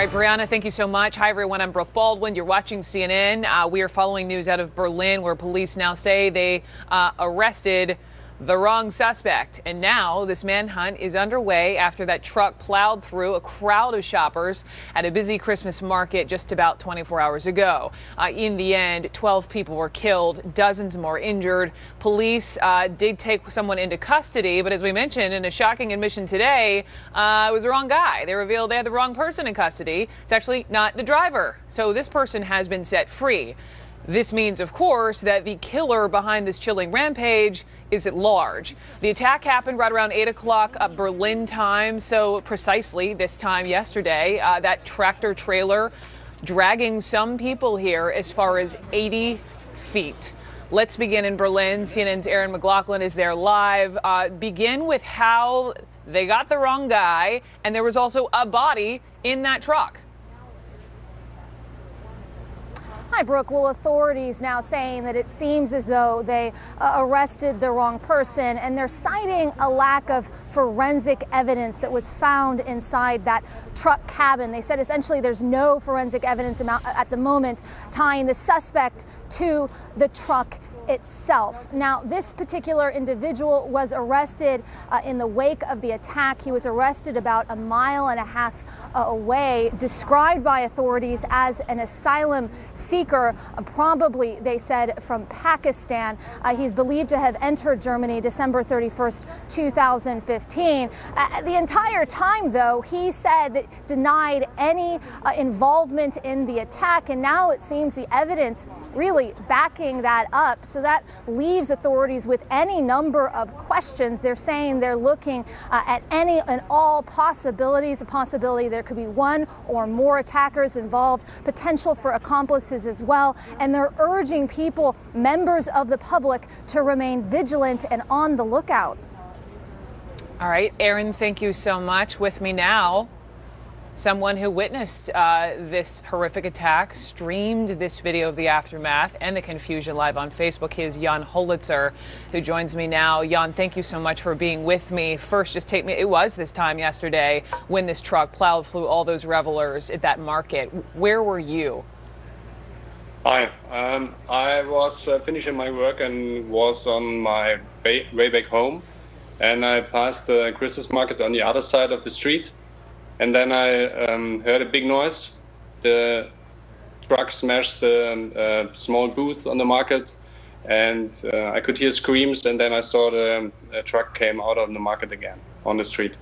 right, Brianna, thank you so much. Hi, everyone. I'm Brooke Baldwin. You're watching CNN. We are following news out of Berlin, where police now say they arrested the wrong suspect. And now this manhunt is underway after that truck plowed through a crowd of shoppers at a busy Christmas market just about 24 hours ago. In the end, 12 people were killed, dozens more injured. Police did take someone into custody, but as we mentioned in a shocking admission today, it was the wrong guy. They revealed they had the wrong person in custody. It's actually not the driver. So this person has been set free. This means, of course, that the killer behind this chilling rampage is at large. The attack happened right around 8 o'clock Berlin time, so precisely this time yesterday. That tractor trailer dragging some people here as far as 80 feet. Let's begin in Berlin. CNN's Aaron McLaughlin is there live. Begin with how they got the wrong guy, and there was also a body in that truck. Hi, Brooke. Well, authorities now saying that it seems as though they arrested the wrong person, and they're citing a lack of forensic evidence that was found inside that truck cabin. They said essentially there's no forensic evidence at the moment tying the suspect to the truck itself. Now, this particular individual was arrested in the wake of the attack. He was arrested about a mile and a half away, described by authorities as an asylum seeker, probably, they said, from Pakistan. He's believed to have entered Germany December 31st, 2015. The entire time, though, he said that denied any involvement in the attack, and now it seems the evidence really backing that up. So that leaves authorities with any number of questions. They're saying they're looking at any and all possibilities, a possibility there could be one or more attackers involved, potential for accomplices as well. And they're urging people, members of the public, to remain vigilant and on the lookout. All right, Aaron, thank you so much. With me now, someone who witnessed this horrific attack, streamed this video of the aftermath and the confusion live on Facebook. He is Jan Holitzer, who joins me now. Jan, thank you so much for being with me. First, just take me, it was this time yesterday when this truck plowed through all those revelers at that market. Where were you? Hi, I was finishing my work and was on my way back home. And I passed the Christmas market on the other side of the street. And then I heard a big noise. The truck smashed the small booth on the market, and I could hear screams, and then I saw the truck came out of the market again on the street.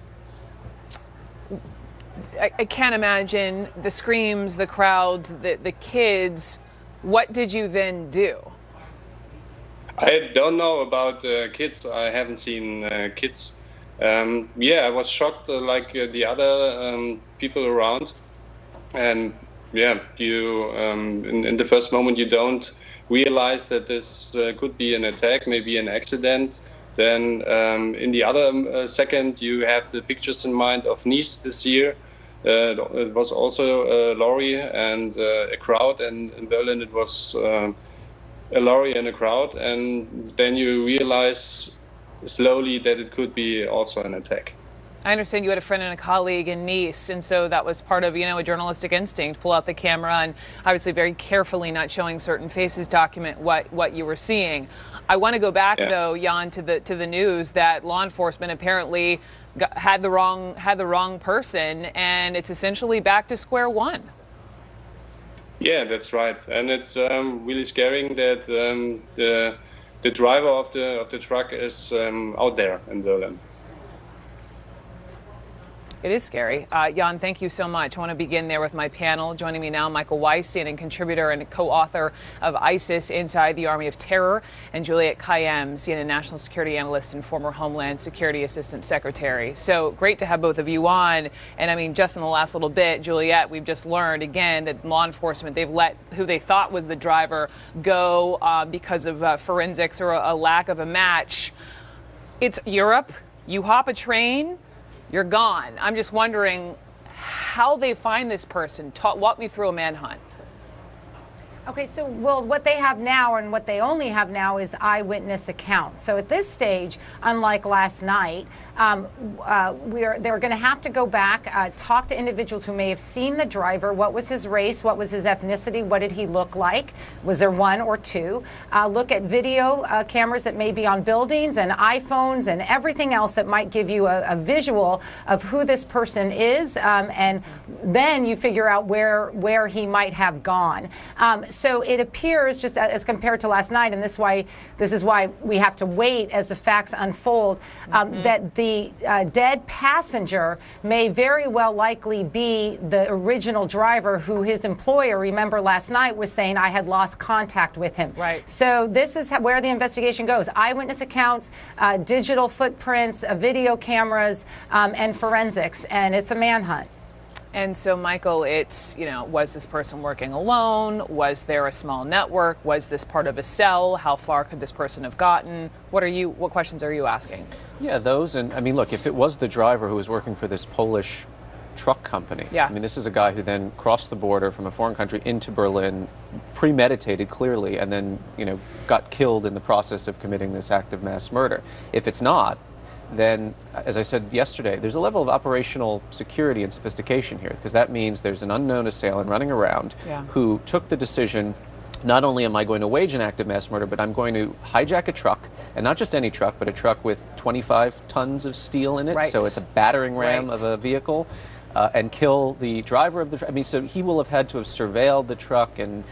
I can't imagine the screams, the crowds, the kids. What did you then do? I don't know about kids. I haven't seen kids. Yeah, I was shocked like the other people around. And yeah, you in the first moment you don't realize that this could be an attack, maybe an accident. Then in the other second you have the pictures in mind of Nice this year. It was also a lorry and a crowd, and in Berlin it was a lorry and a crowd, and then you realize slowly that it could be also an attack. I understand you had a friend and a colleague in Nice, and so that was part of, a journalistic instinct, pull out the camera and obviously very carefully, not showing certain faces, document what you were seeing. I want to go back though, Jan, to the news that law enforcement apparently had the wrong person, and it's essentially back to square one. Yeah, that's right, and it's really scaring that the driver of the truck is out there in Berlin. It is scary. Jan, thank you so much. I want to begin there with my panel. Joining me now, Michael Weiss, CNN contributor and co-author of ISIS Inside the Army of Terror, and Juliette Kayyem, CNN national security analyst and former Homeland Security Assistant Secretary. So great to have both of you on. And I mean, just in the last little bit, Juliette, we've just learned again that law enforcement, they've let who they thought was the driver go because of forensics or a lack of a match. It's Europe. You hop a train, you're gone. I'm just wondering how they find this person. Walk me through a manhunt. Okay, so, well, what they have now and what they only have now is eyewitness accounts. So at this stage, unlike last night, they're going to have to go back, talk to individuals who may have seen the driver. What was his race? What was his ethnicity? What did he look like? Was there one or two? Look at video cameras that may be on buildings and iPhones and everything else that might give you a visual of who this person is, and then you figure out where he might have gone. So it appears, just as compared to last night, and this is why we have to wait as the facts unfold, that the dead passenger may very well likely be the original driver who his employer, remember last night, was saying, I had lost contact with him. Right. So this is where the investigation goes. Eyewitness accounts, digital footprints, video cameras, and forensics, and it's a manhunt. And so, Michael, it's, was this person working alone? Was there a small network? Was this part of a cell? How far could this person have gotten? What questions are you asking? Yeah, those. And I mean, look, if it was the driver who was working for this Polish truck company, I mean, this is a guy who then crossed the border from a foreign country into Berlin, premeditated clearly, and then, got killed in the process of committing this act of mass murder. If it's not, then, as I said yesterday, there's a level of operational security and sophistication here, because that means there's an unknown assailant running around who took the decision, not only am I going to wage an act of mass murder, but I'm going to hijack a truck, and not just any truck, but a truck with 25 tons of steel in it, so it's a battering ram of a vehicle, and kill the driver of the truck. I mean, so he will have had to have surveilled the truck and,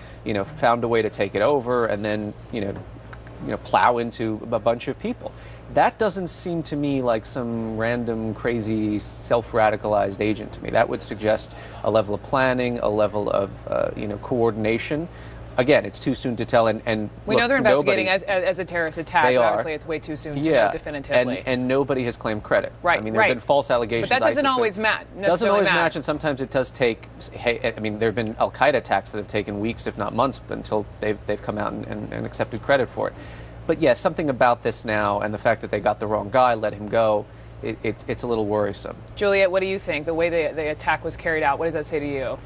found a way to take it over, and then, plow into a bunch of people. That doesn't seem to me like some random, crazy, self-radicalized agent to me. That would suggest a level of planning, a level of, coordination. Again, it's too soon to tell. And we know they're investigating as a terrorist attack. They are. Obviously, it's way too soon to know definitively. And nobody has claimed credit. Right. I mean, there have been false allegations. But that doesn't always match. Doesn't always match, and sometimes it does take. Hey, I mean, there have been Al Qaeda attacks that have taken weeks, if not months, until they've come out and accepted credit for it. But yeah, something about this now, and the fact that they got the wrong guy, let him go, it's a little worrisome. Juliet, what do you think? The way the attack was carried out, what does that say to you?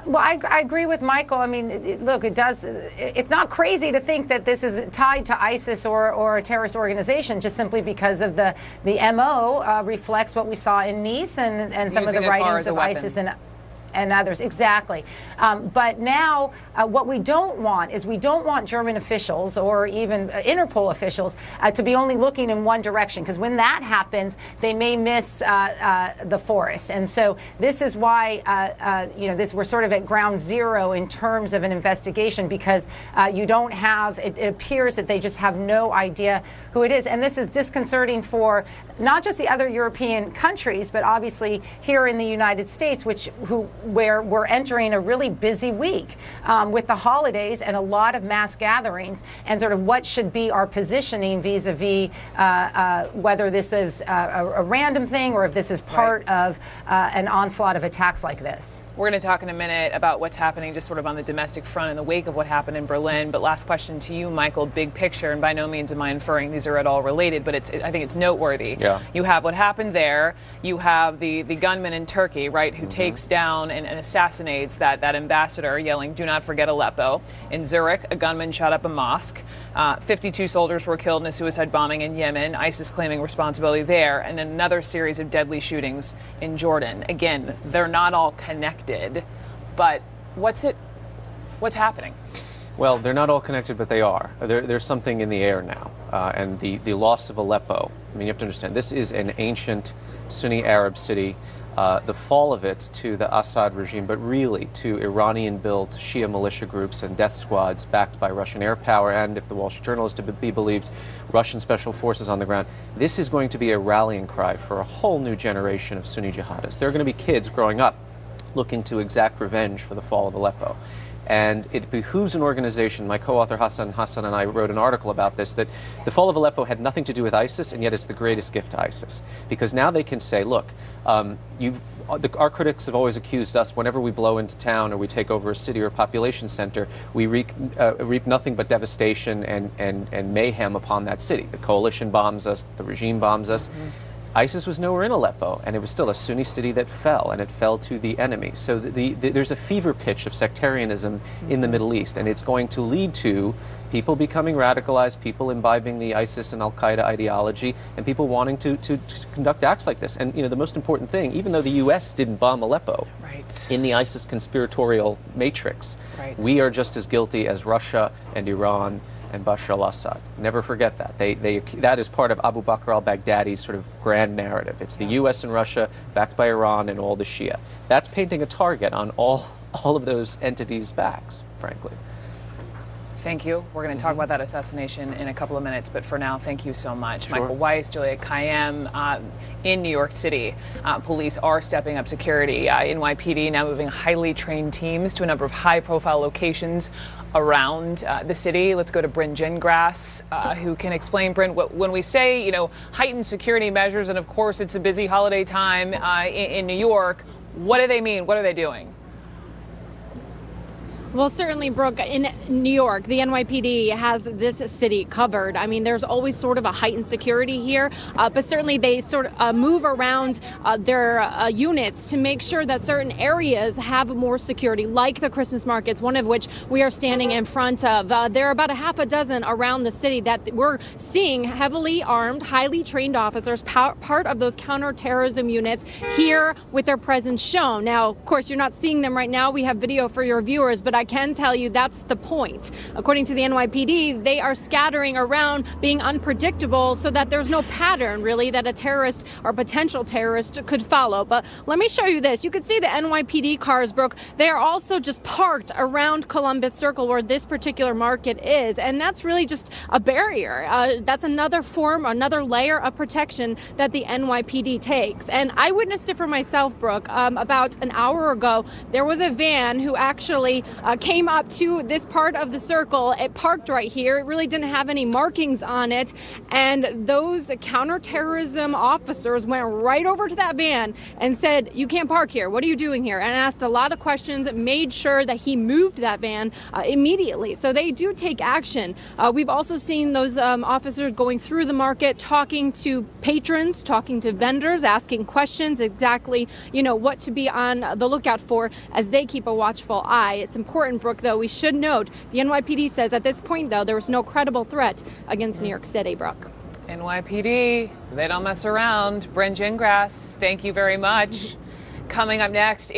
Well, I agree with Michael. I mean, look, it's not crazy to think that this is tied to ISIS or a terrorist organization, just simply because of the MO reflects what we saw in Nice and some of the writings of ISIS and others. Exactly. But now what we don't want is we don't want German officials or even Interpol officials to be only looking in one direction, because when that happens, they may miss the forest. And so this is why, we're sort of at ground zero in terms of an investigation, because you don't have, it appears that they just have no idea who it is. And this is disconcerting for not just the other European countries, but obviously here in the United States, where we're entering a really busy week with the holidays and a lot of mass gatherings, and sort of what should be our positioning vis-a-vis whether this is a random thing or if this is part of an onslaught of attacks like this. We're going to talk in a minute about what's happening just sort of on the domestic front in the wake of what happened in Berlin. But last question to you, Michael, big picture, and by no means am I inferring these are at all related, but I think it's noteworthy. Yeah. You have what happened there. You have the gunman in Turkey, right, who takes down and assassinates that ambassador, yelling, "Do not forget Aleppo." In Zurich, a gunman shot up a mosque. 52 soldiers were killed in a suicide bombing in Yemen, ISIS claiming responsibility there, and another series of deadly shootings in Jordan. Again, they're not all connected, but what's happening? Well, they're not all connected, but they are. There's something in the air now, and the loss of Aleppo. I mean, you have to understand, this is an ancient Sunni Arab city. The fall of it to the Assad regime, but really to Iranian-built Shia militia groups and death squads backed by Russian air power, and, if the Wall Street Journal is to be believed, Russian special forces on the ground. This is going to be a rallying cry for a whole new generation of Sunni jihadists. There are going to be kids growing up looking to exact revenge for the fall of Aleppo. And it behooves an organization, my co-author Hassan and I wrote an article about this, that the fall of Aleppo had nothing to do with ISIS, and yet it's the greatest gift to ISIS. Because now they can say, look, our critics have always accused us, whenever we blow into town or we take over a city or a population center, we reap nothing but devastation and mayhem upon that city. The coalition bombs us, the regime bombs us. ISIS was nowhere in Aleppo, and it was still a Sunni city that fell, and it fell to the enemy. So there's a fever pitch of sectarianism in the Middle East, and it's going to lead to people becoming radicalized, people imbibing the ISIS and Al-Qaeda ideology, and people wanting to conduct acts like this. And, the most important thing, even though the U.S. didn't bomb Aleppo, in the ISIS conspiratorial matrix, we are just as guilty as Russia and Iran and Bashar al-Assad. Never forget that. That is part of Abu Bakr al-Baghdadi's sort of grand narrative. It's the U.S. and Russia backed by Iran and all the Shia. That's painting a target on all of those entities' backs, frankly. Thank you. We're going to talk about that assassination in a couple of minutes, but for now, thank you so much. Sure. Michael Weiss, Julia Kayyem. In New York City, police are stepping up security. NYPD now moving highly trained teams to a number of high-profile locations around the city. Let's go to Bryn Gingras, who can explain, Bryn, when we say, heightened security measures, and of course it's a busy holiday time in New York, what do they mean? What are they doing? Well, certainly, Brooke, in New York, the NYPD has this city covered. I mean, there's always sort of a heightened security here, but certainly they sort of move around their units to make sure that certain areas have more security, like the Christmas markets, one of which we are standing in front of. There are about a half a dozen around the city that we're seeing heavily armed, highly trained officers, part of those counterterrorism units here with their presence shown. Now, of course, you're not seeing them right now. We have video for your viewers, but I can tell you that's the point. According to the NYPD, they are scattering around, being unpredictable so that there's no pattern, really, that a terrorist or potential terrorist could follow. But let me show you this. You can see the NYPD cars, Brooke. They are also just parked around Columbus Circle where this particular market is. And that's really just a barrier. That's another layer of protection that the NYPD takes. And I witnessed it for myself, Brooke. About an hour ago, there was a van who actually came up to this part of the circle. It parked right here. It really didn't have any markings on it. And those counterterrorism officers went right over to that van and said, "You can't park here. What are you doing here?" And asked a lot of questions, made sure that he moved that van immediately. So they do take action. We've also seen those officers going through the market, talking to patrons, talking to vendors, asking questions exactly, what to be on the lookout for as they keep a watchful eye. It's important, Brooke, though, we should note the NYPD says at this point, though, there was no credible threat against New York City, Brooke. NYPD, they don't mess around. Bryn Gingras, thank you very much. Coming up next.